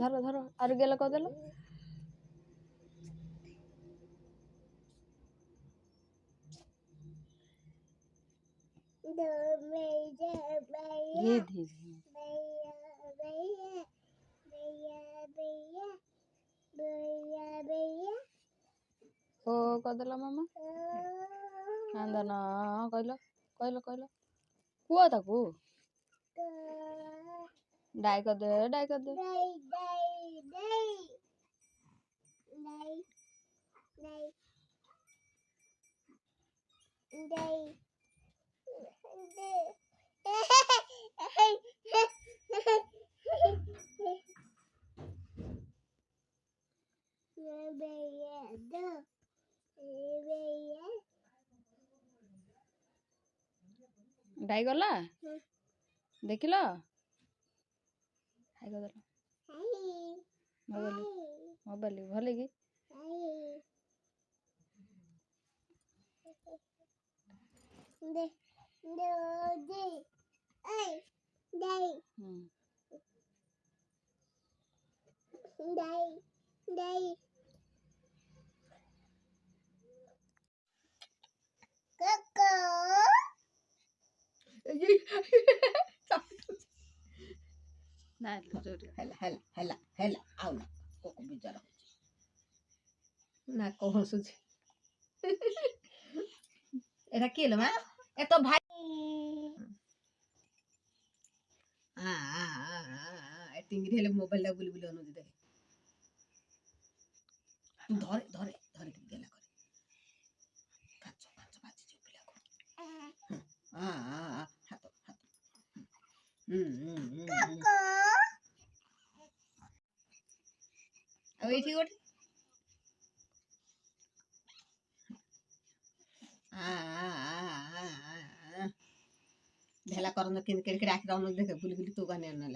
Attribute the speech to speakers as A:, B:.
A: ধরো ধরো আর গেল কদেলো ଓ କଦେଲା ମାମା କାନ୍ଦନା କହିଲ କହିଲ କହିଲ କୁହ ତାକୁ ଡାଇ କରିଦେ ଡାଇ କରିଦେ ଡାଇ ଗଲା ଦେଖିଲ ହାଇ କରିଦେଲ ମୋବାଇଲ ଭଲ କି
B: না কখন শুছি এটা কি হলো মা এত ভাই টিঙ্গি হেলে মোবাইলটা বলি বলি অনুদি দেখে ধরে ধরে ধরে গেলা করে কাচ্চো কাচ্চো বাজি চুপ পিলা কো হাত হাত ওই ঠিক ওঠে ঢেলা করন কিন কেড়ে কেড়ে আখি রাউন দেখে গুলি গুলি তো গানে না